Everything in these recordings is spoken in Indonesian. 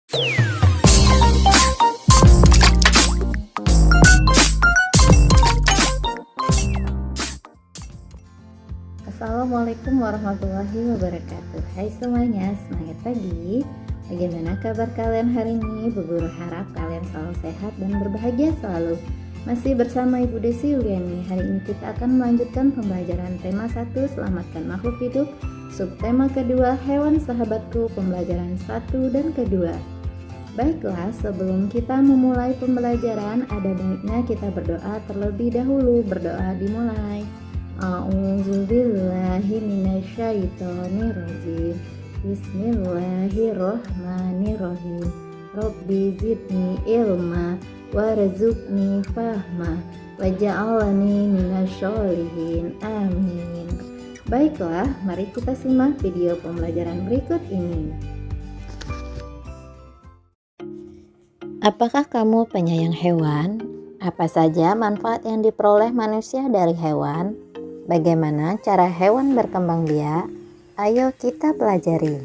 Assalamualaikum warahmatullahi wabarakatuh. Hai semuanya, semangat pagi. Bagaimana kabar kalian hari ini? Guru harap kalian selalu sehat dan berbahagia selalu. Masih bersama Ibu Desi Yuliani. Hari ini kita akan melanjutkan pembelajaran tema 1, selamatkan makhluk hidup. Subtema kedua, hewan sahabatku, pembelajaran 1 dan kedua. Baiklah, sebelum kita memulai pembelajaran, ada baiknya kita berdoa terlebih dahulu. Berdoa dimulai. A'udzubillahi minasyaitonirrajim. Bismillahirrohmanirrohim. Rabbi zidni ilma warzuqni fahma waj'alni minasyolihin. Amin. Baiklah, mari kita simak video pembelajaran berikut ini. Apakah kamu penyayang hewan? Apa saja manfaat yang diperoleh manusia dari hewan? Bagaimana cara hewan berkembang biak? Ayo kita pelajari.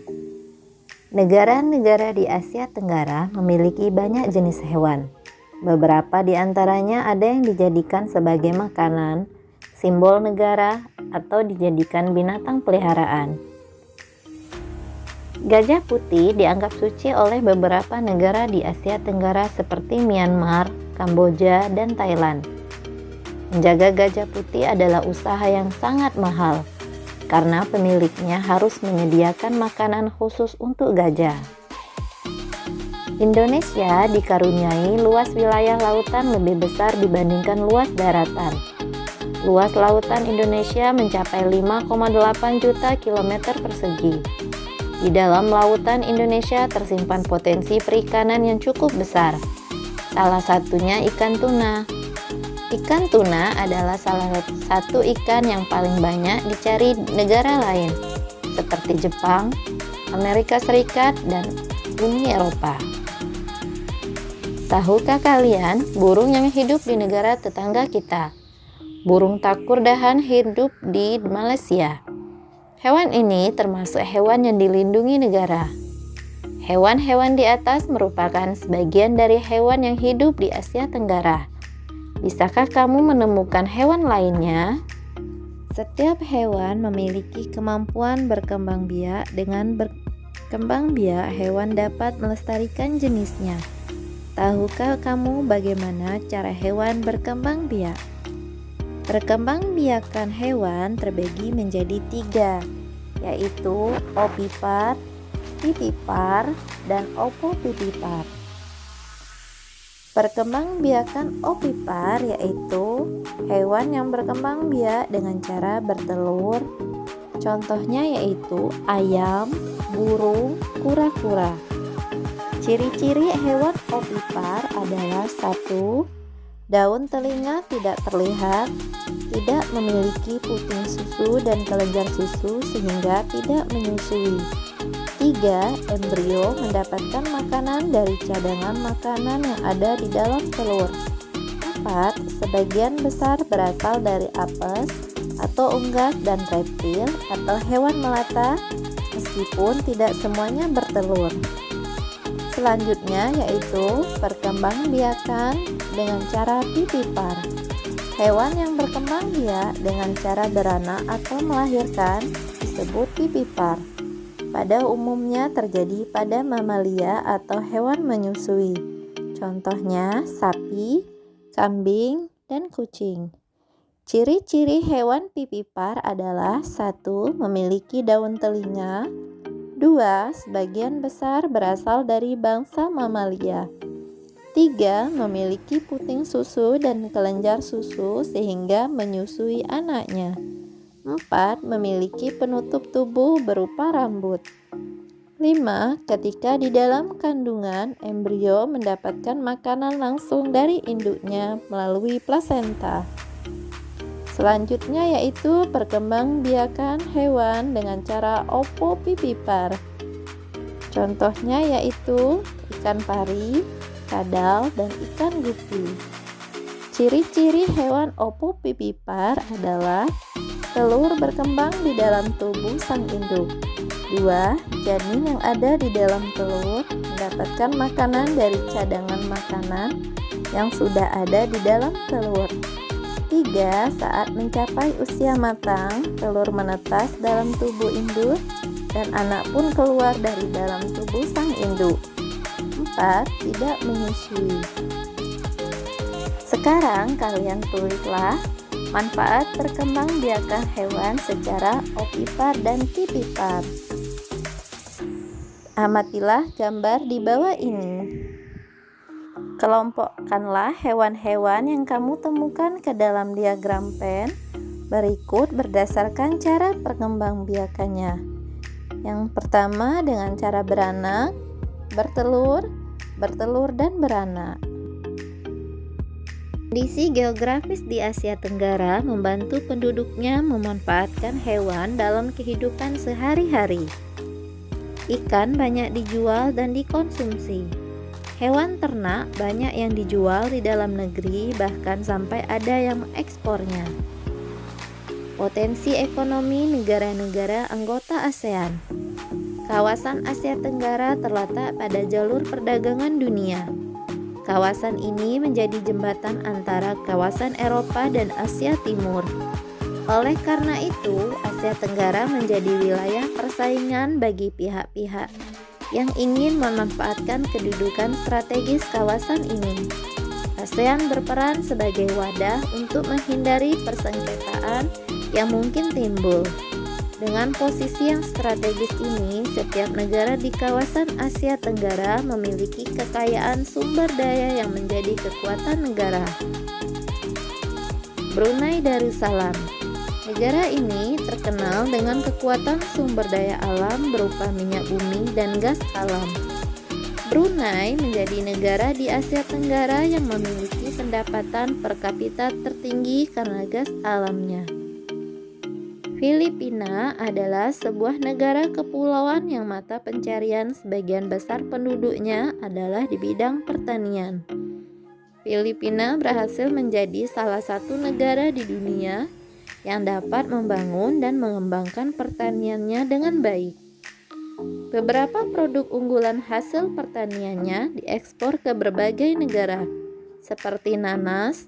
Negara-negara di Asia Tenggara memiliki banyak jenis hewan. Beberapa di antaranya ada yang dijadikan sebagai makanan, simbol negara, atau dijadikan binatang peliharaan. Gajah putih dianggap suci oleh beberapa negara di Asia Tenggara seperti Myanmar, Kamboja, dan Thailand. Menjaga gajah putih adalah usaha yang sangat mahal karena pemiliknya harus menyediakan makanan khusus untuk gajah. Indonesia dikaruniai luas wilayah lautan lebih besar dibandingkan luas daratan. Luas lautan Indonesia mencapai 5,8 juta kilometer persegi. Di dalam lautan Indonesia tersimpan potensi perikanan yang cukup besar. Salah satunya ikan tuna. Ikan tuna adalah salah satu ikan yang paling banyak dicari negara lain, seperti Jepang, Amerika Serikat, dan Uni Eropa. Tahukah kalian burung yang hidup di negara tetangga kita? Burung takurdahan hidup di Malaysia. Hewan ini termasuk hewan yang dilindungi negara. Hewan-hewan di atas merupakan sebagian dari hewan yang hidup di Asia Tenggara. Bisakah kamu menemukan hewan lainnya? Setiap hewan memiliki kemampuan berkembang biak. Dengan berkembang biak, hewan dapat melestarikan jenisnya. Tahukah kamu bagaimana cara hewan berkembang biak? Perkembangbiakan hewan terbagi menjadi 3, yaitu ovipar, vivipar, dan ovovivipar. Perkembangbiakan ovipar yaitu hewan yang berkembang biak dengan cara bertelur. Contohnya yaitu ayam, burung, kura-kura. Ciri-ciri hewan ovipar adalah 1. Daun telinga tidak terlihat, tidak memiliki puting susu dan kelenjar susu sehingga tidak menyusui. 3. Embrio mendapatkan makanan dari cadangan makanan yang ada di dalam telur. 4. Sebagian besar berasal dari apes atau unggas dan reptil atau hewan melata, meskipun tidak semuanya bertelur. Selanjutnya yaitu perkembangbiakan dengan cara vivipar. Hewan yang berkembang biak dengan cara beranak atau melahirkan disebut vivipar. Pada umumnya terjadi pada mamalia atau hewan menyusui. Contohnya sapi, kambing, dan kucing. Ciri-ciri hewan vivipar adalah 1. Memiliki daun telinga. 2. Sebagian besar berasal dari bangsa mamalia. 3. Memiliki puting susu dan kelenjar susu sehingga menyusui anaknya. 4. Memiliki penutup tubuh berupa rambut. 5. Ketika di dalam kandungan, embrio mendapatkan makanan langsung dari induknya melalui plasenta. Selanjutnya yaitu perkembangbiakan hewan dengan cara ovovivipar. Contohnya yaitu ikan pari, kadal, dan ikan gupi. Ciri-ciri hewan ovovivipar adalah telur berkembang di dalam tubuh sang induk. 2. Janin yang ada di dalam telur mendapatkan makanan dari cadangan makanan yang sudah ada di dalam telur. 3. Saat mencapai usia matang, telur menetas dalam tubuh induk dan anak pun keluar dari dalam tubuh sang induk. 4. Tidak menyusui. Sekarang kalian tulislah manfaat perkembangbiakan hewan secara opipar dan pipipar. Amatilah gambar di bawah ini. Kelompokkanlah hewan-hewan yang kamu temukan ke dalam diagram pen berikut berdasarkan cara perkembangbiakannya. Yang pertama dengan cara beranak, bertelur, dan beranak. Kondisi geografis di Asia Tenggara membantu penduduknya memanfaatkan hewan dalam kehidupan sehari-hari. Ikan banyak dijual dan dikonsumsi. Hewan ternak banyak yang dijual di dalam negeri, bahkan sampai ada yang mengekspornya. Potensi ekonomi negara-negara anggota ASEAN. Kawasan Asia Tenggara terletak pada jalur perdagangan dunia. Kawasan ini menjadi jembatan antara kawasan Eropa dan Asia Timur. Oleh karena itu, Asia Tenggara menjadi wilayah persaingan bagi pihak-pihak yang ingin memanfaatkan kedudukan strategis kawasan ini. ASEAN berperan sebagai wadah untuk menghindari persengketaan yang mungkin timbul. Dengan posisi yang strategis ini, setiap negara di kawasan Asia Tenggara memiliki kekayaan sumber daya yang menjadi kekuatan negara. Brunei Darussalam. Negara ini terkenal dengan kekuatan sumber daya alam berupa minyak bumi dan gas alam. Brunei menjadi negara di Asia Tenggara yang memiliki pendapatan per kapita tertinggi karena gas alamnya. Filipina adalah sebuah negara kepulauan yang mata pencarian sebagian besar penduduknya adalah di bidang pertanian. Filipina berhasil menjadi salah satu negara di dunia yang dapat membangun dan mengembangkan pertaniannya dengan baik. Beberapa produk unggulan hasil pertaniannya diekspor ke berbagai negara, seperti nanas,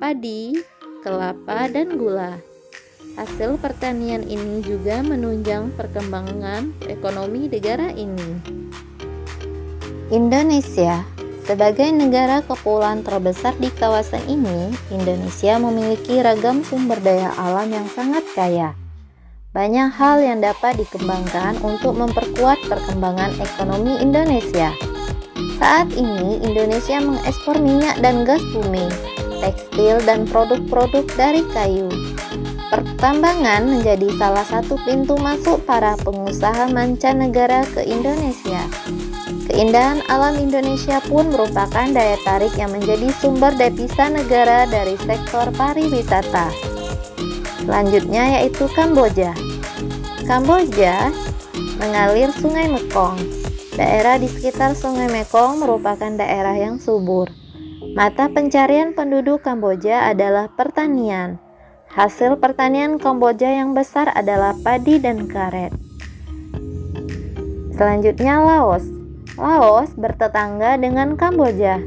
padi, kelapa, dan gula. Hasil pertanian ini juga menunjang perkembangan ekonomi negara ini. Indonesia. Sebagai negara kepulauan terbesar di kawasan ini, Indonesia memiliki ragam sumber daya alam yang sangat kaya. Banyak hal yang dapat dikembangkan untuk memperkuat perkembangan ekonomi Indonesia. Saat ini, Indonesia mengekspor minyak dan gas bumi, tekstil, dan produk-produk dari kayu. Pertambangan menjadi salah satu pintu masuk para pengusaha mancanegara ke Indonesia. Keindahan alam Indonesia pun merupakan daya tarik yang menjadi sumber devisa negara dari sektor pariwisata. Selanjutnya yaitu Kamboja. Kamboja mengalir Sungai Mekong. Daerah di sekitar Sungai Mekong merupakan daerah yang subur. Mata pencarian penduduk Kamboja adalah pertanian. Hasil pertanian Kamboja yang besar adalah padi dan karet. Selanjutnya Laos. Laos bertetangga dengan Kamboja.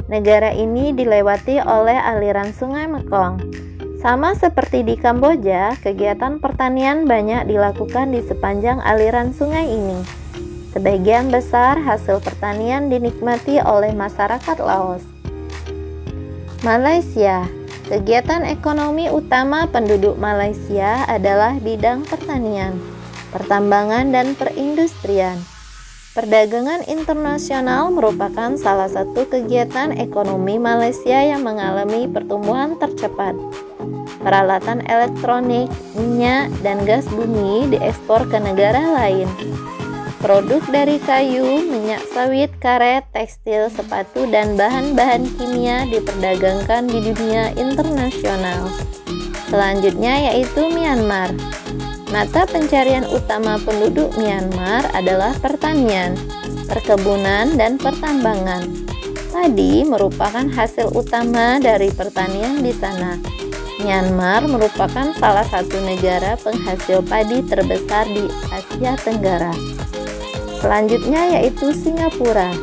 Negara ini dilewati oleh aliran Sungai Mekong. Sama seperti di Kamboja, kegiatan pertanian banyak dilakukan di sepanjang aliran sungai ini. Sebagian besar hasil pertanian dinikmati oleh masyarakat Laos. Malaysia. Kegiatan ekonomi utama penduduk Malaysia adalah bidang pertanian, pertambangan, dan perindustrian. Perdagangan internasional merupakan salah satu kegiatan ekonomi Malaysia yang mengalami pertumbuhan tercepat. Peralatan elektronik, minyak, dan gas bumi diekspor ke negara lain. Produk dari kayu, minyak sawit, karet, tekstil, sepatu, dan bahan-bahan kimia diperdagangkan di dunia internasional. Selanjutnya yaitu Myanmar. Mata pencarian utama penduduk Myanmar adalah pertanian, perkebunan, dan pertambangan. Padi merupakan hasil utama dari pertanian di sana. Myanmar merupakan salah satu negara penghasil padi terbesar di Asia Tenggara. Selanjutnya yaitu Singapura.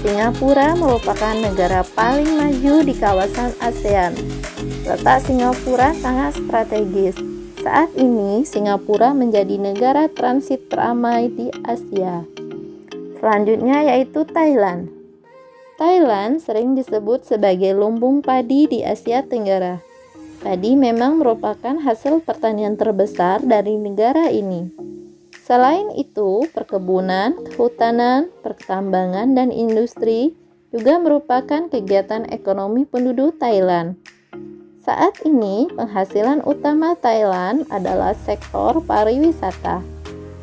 Singapura merupakan negara paling maju di kawasan ASEAN. Letak Singapura sangat strategis. Saat ini, Singapura menjadi negara transit teramai di Asia. Selanjutnya yaitu Thailand. Thailand sering disebut sebagai lumbung padi di Asia Tenggara. Padi memang merupakan hasil pertanian terbesar dari negara ini. Selain itu, perkebunan, kehutanan, pertambangan, dan industri juga merupakan kegiatan ekonomi penduduk Thailand. Saat ini, penghasilan utama Thailand adalah sektor pariwisata.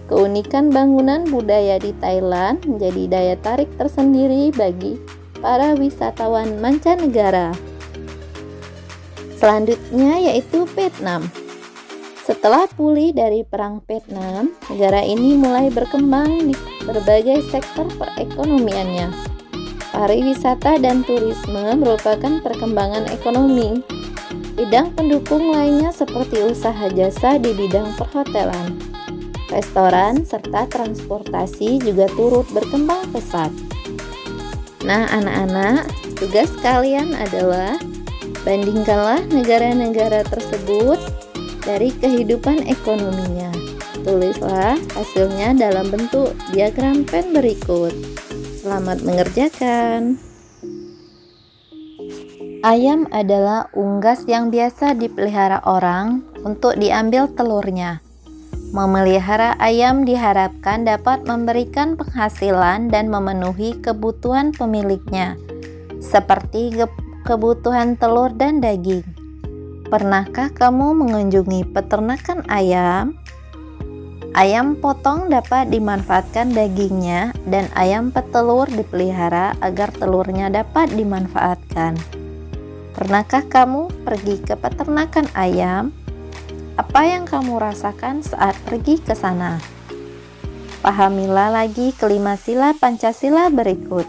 Keunikan bangunan budaya di Thailand menjadi daya tarik tersendiri bagi para wisatawan mancanegara. Selanjutnya yaitu Vietnam. Setelah pulih dari Perang Vietnam, negara ini mulai berkembang di berbagai sektor perekonomiannya. Pariwisata dan turisme merupakan perkembangan ekonomi. Bidang pendukung lainnya seperti usaha jasa di bidang perhotelan, restoran, serta transportasi juga turut berkembang pesat. Nah, anak-anak, tugas kalian adalah bandingkanlah negara-negara tersebut dari kehidupan ekonominya. Tulislah hasilnya dalam bentuk diagram pen berikut. Selamat mengerjakan. Ayam adalah unggas yang biasa dipelihara orang untuk diambil telurnya. Memelihara ayam diharapkan dapat memberikan penghasilan dan memenuhi kebutuhan pemiliknya, seperti kebutuhan telur dan daging. Pernahkah kamu mengunjungi peternakan ayam? Ayam potong dapat dimanfaatkan dagingnya dan ayam petelur dipelihara agar telurnya dapat dimanfaatkan. Pernahkah kamu pergi ke peternakan ayam? Apa yang kamu rasakan saat pergi ke sana? Pahamilah lagi kelima sila Pancasila berikut.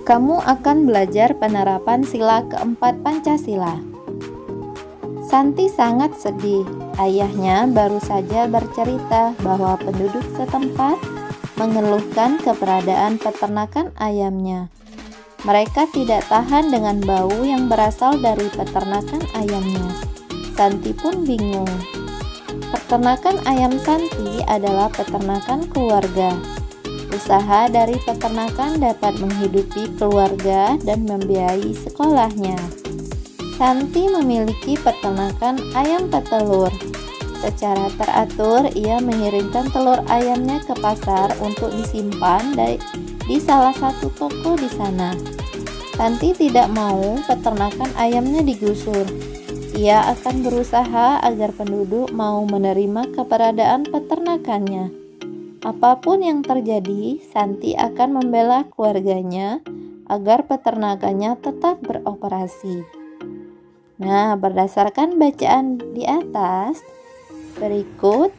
Kamu akan belajar penerapan sila keempat Pancasila. Santi sangat sedih. Ayahnya baru saja bercerita bahwa penduduk setempat mengeluhkan keberadaan peternakan ayamnya. Mereka tidak tahan dengan bau yang berasal dari peternakan ayamnya. Santi pun bingung. Peternakan ayam Santi adalah peternakan keluarga. Usaha dari peternakan dapat menghidupi keluarga dan membiayai sekolahnya. Santi memiliki peternakan ayam petelur. Secara teratur, ia mengirimkan telur ayamnya ke pasar untuk disimpan di salah satu toko di sana. Santi tidak mau peternakan ayamnya digusur. Ia akan berusaha agar penduduk mau menerima keberadaan peternakannya. Apapun yang terjadi, Santi akan membela keluarganya agar peternakannya tetap beroperasi. Nah, berdasarkan bacaan di atas, berikut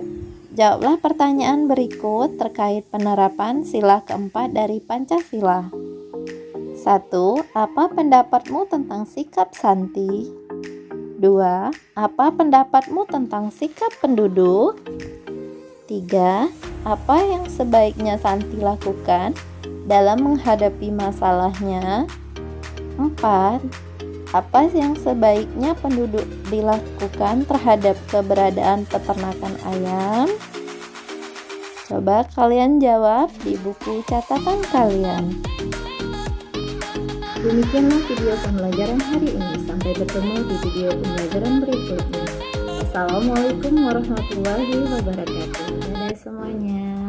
jawablah pertanyaan berikut terkait penerapan sila keempat dari Pancasila. 1. Apa pendapatmu tentang sikap Santi? 2. Apa pendapatmu tentang sikap penduduk? 3. Apa yang sebaiknya Santi lakukan dalam menghadapi masalahnya? 4. Apa yang sebaiknya penduduk dilakukan terhadap keberadaan peternakan ayam? Coba kalian jawab di buku catatan kalian. Demikianlah video pembelajaran hari ini. Sampai bertemu di video pembelajaran berikutnya. Assalamualaikum warahmatullahi wabarakatuh. Dadah semuanya.